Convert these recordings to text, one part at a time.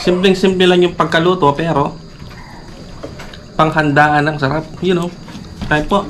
Simpleng-simple lang yung pagkaluto pero panghandaan ng sarap. You know. Kain po.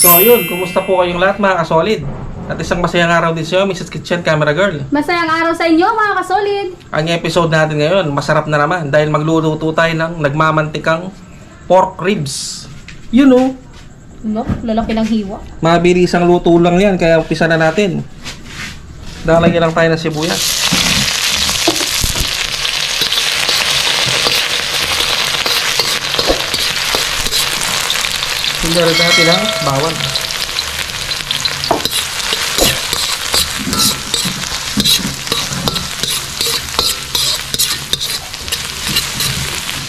So yun, kumusta po kayong lahat mga kasolid? At isang masayang araw din sa inyo, Mrs. Kitchen Camera Girl. Masayang araw sa inyo mga kasolid. Ang episode natin ngayon, masarap na naman dahil magluluto tayo ng nagmamantikang pork ribs. You know, No, lalaki ng hiwa. mabilis ang luto lang yan, kaya umpisa na natin. Lalagyan lang tayo ng sibuyas. Sindarin natin ang bawang.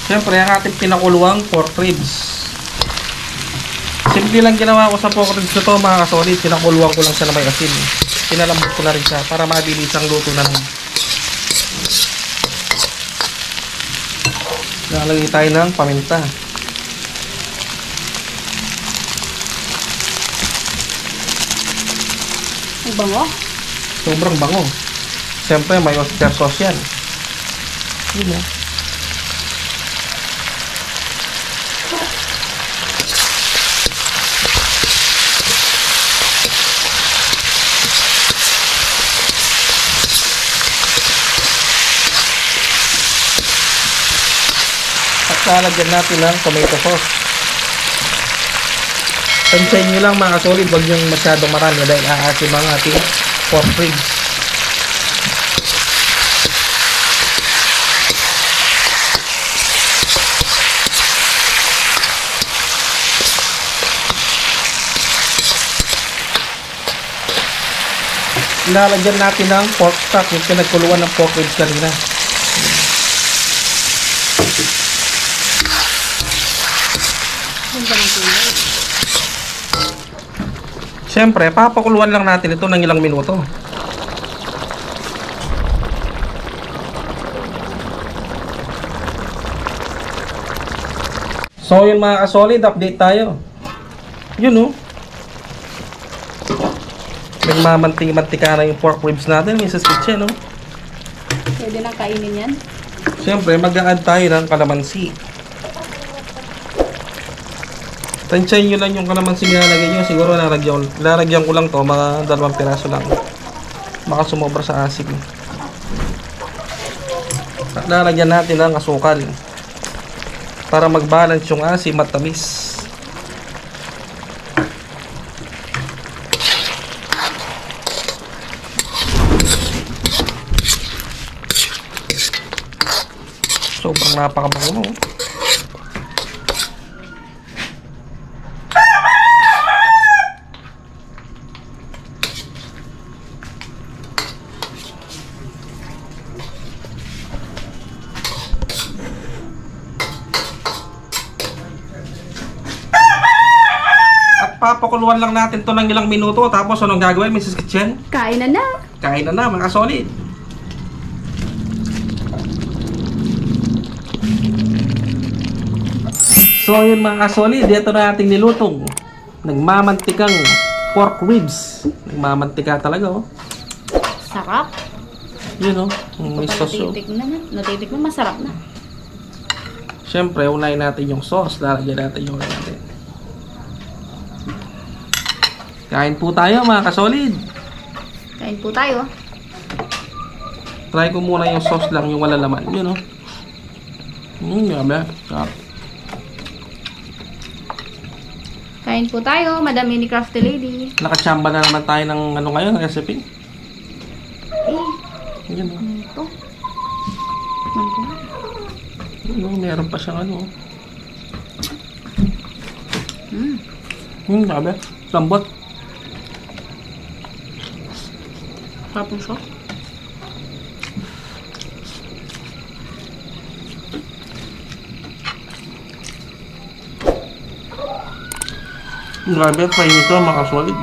Siyempre, ang ating pinakuluang pork ribs. Simple lang ginawa ko sa pork ribs na to mga kasolid. Pinakuluan ko lang siya na may asin. Pinalambot ko na rin siya para mabilis ang luto na rin. Lalagay tayo ng paminta. Ang bango. Sobrang bango. Siyempre, may oyster sauce yan. Yun o. At lalagyan natin ng tomato sauce. Pansayin nyo lang mga solid, wag yung masyadong marami dahil aasim ang ating pork ribs. Lalagyan natin ng pork stock, yung pinagkuluan ng pork ribs kanina. Siyempre, papakuluan lang natin ito ng ilang minuto. So yun mga kasolid, update tayo. Yun o. Nagmamantika na yung pork ribs natin, Mrs. Kitchen, no? Pwede nang kainin yan. Siyempre, mag-a-add tayo ng kalamansi. Tansyahin nyo lang yung kalamansi nilalagay nyo. Siguro lalagyan ko lang to, mga 2 piraso lang. Baka sumobra sa asim. At lalagyan natin ng asukal para mag-balance yung asim at tamis. Sobrang napakabango, no? Papakuluan lang natin to ng ilang minuto. Tapos anong gagawin, Mrs. Kitchen? Kain na na. Kain na na mga solid. So yun mga solid, dito na ating nilutong nagmamantikang pork ribs. Nagmamantika talaga, oh. Sarap. Yun, oh. May sauce, oh. Natitikman, masarap na. Siyempre, unahin natin yung sauce. Lalagyan natin yung natin. Kain po tayo mga kasolid. Kain po tayo. Try ko muna yung sauce lang, yung wala laman. Yun, oh. Grabe. Sarap. Kain po tayo, Madam Mini Crafty Lady. Nakachamba na naman tayo ng ano ngayon, recipe. Yun, oh. Ito. Mangga. Yun, oh. Meron pa siyang ano, oh. Grabe. Lambot. Sarap siya. Grabe, try nito mga solid.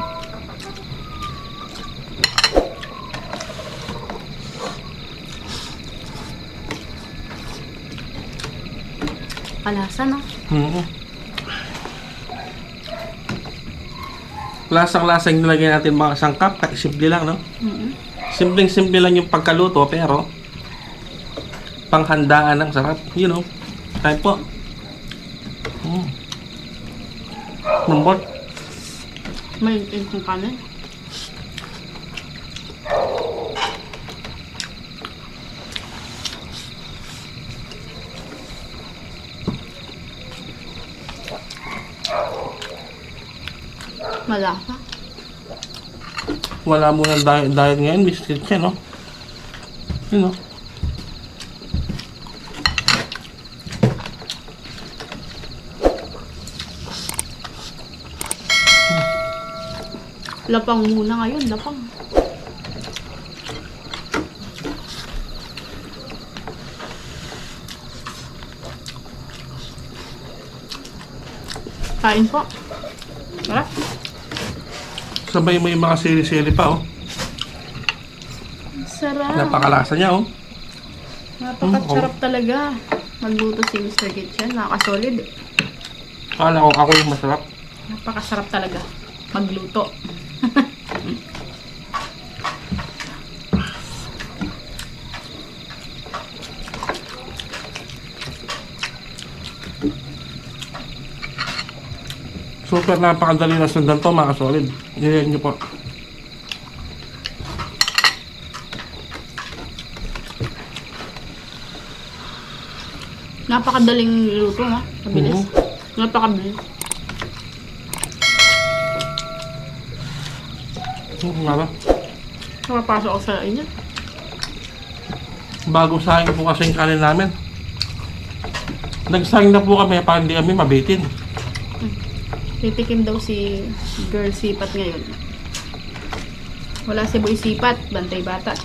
Palasa, no? Lasang-lasa yung nilagay natin mga sangkap. Simple lang, no? Simpleng-simple lang yung pagkaluto, pero panghandaan ng sarap. You know. Kain po. Lambot. May yung kanin. Malasa. Wala mo ng diet ngayon. Biscuit siya, no? You know. Lapang muna ngayon, lapang. Kain po. Sarap. Sabay mo yung mga sili-sili pa, oh. Sarap. Napakalasa niya, oh. Napakasarap talaga. Magluto si Mr. Kitchen. Nakakasolid. Kala ko ako yung masarap. Napakasarap talaga. Magluto. Super napakadali na sundan to mga solid. Yan nyo po. Napakadaling luto, ha? Mabilis. Napakabilis. Nga ba? Nakapasok ako sa inyo. Bago sayang po kasi yung kanin namin. Nagsayang na po kami para hindi kami mabitin. Titikim daw si Girl Sipat ngayon. Wala si Boy Sipat. Bantay bata.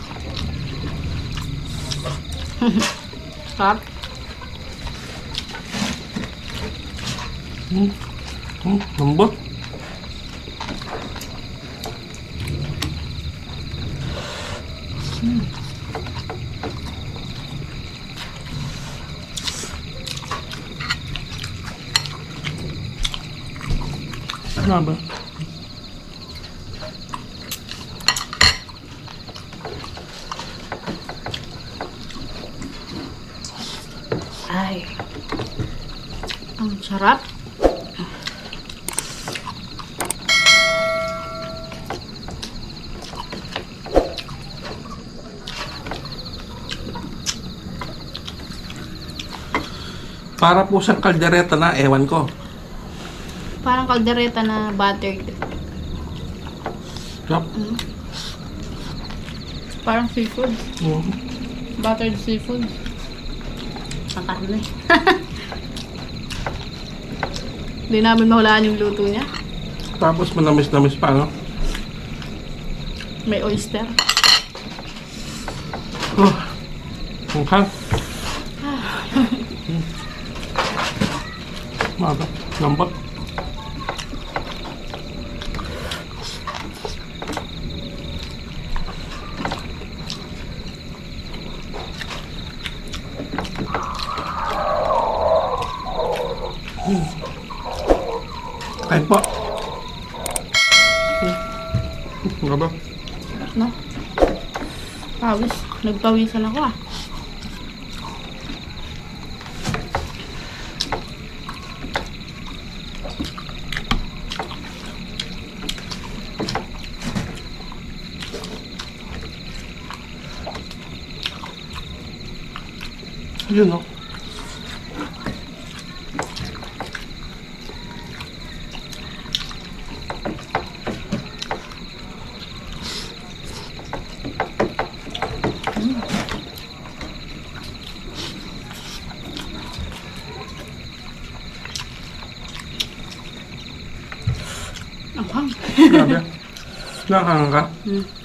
Sarap. Lambot. Ano ba? Ay. Ang sarap. Para po siyang kaldereta na, ewan ko. Parang kaldereta na buttered. Yup. Parang seafood. Buttered seafood. Ang karne. Hindi namin mahulaan yung luto niya. Tapos manamis-namis pa, no? May oyster. Okay. Maba, lambot. Kain po. Maba. No? Pawis. Nagpawisan ako, ah. Yun, no? Anghang. Grabe. Nakakanga ka?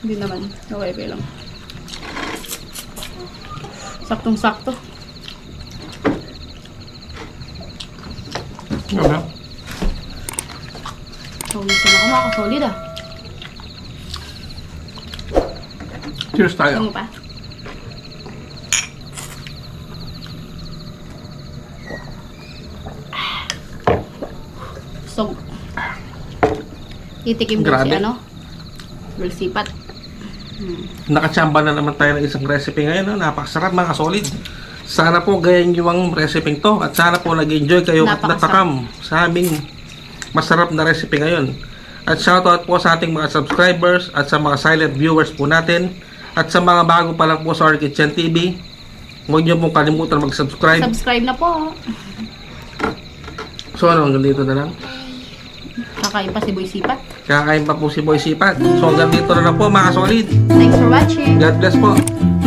Hindi naman. Okay lang. Saktong-sakto. Grabe. Pawisan ako mga kasolid ah. Cheers tayo. Ano pa? So, itikim ko si Grabe. ano? Bulsipat. Nakachamba na naman tayo ng isang recipe ngayon. No? Napakasarap mga solid. Sana po gayan nyo ang recipe to. At sana po nag-enjoy kayo at Napakasarap. natakam sa aming masarap na recipe ngayon. At shoutout po sa ating mga subscribers at sa mga silent viewers po natin. At sa mga bago pa lang po sa Our Kitchen TV, huwag nyo pong kalimutan mag-subscribe. Subscribe na po. So ano, hanggang dito na lang. Kakain pa si Boy Sipat. Kakain pa po si Boy Sipat. So hanggang dito na lang po mga solid. Thanks for watching. God bless po.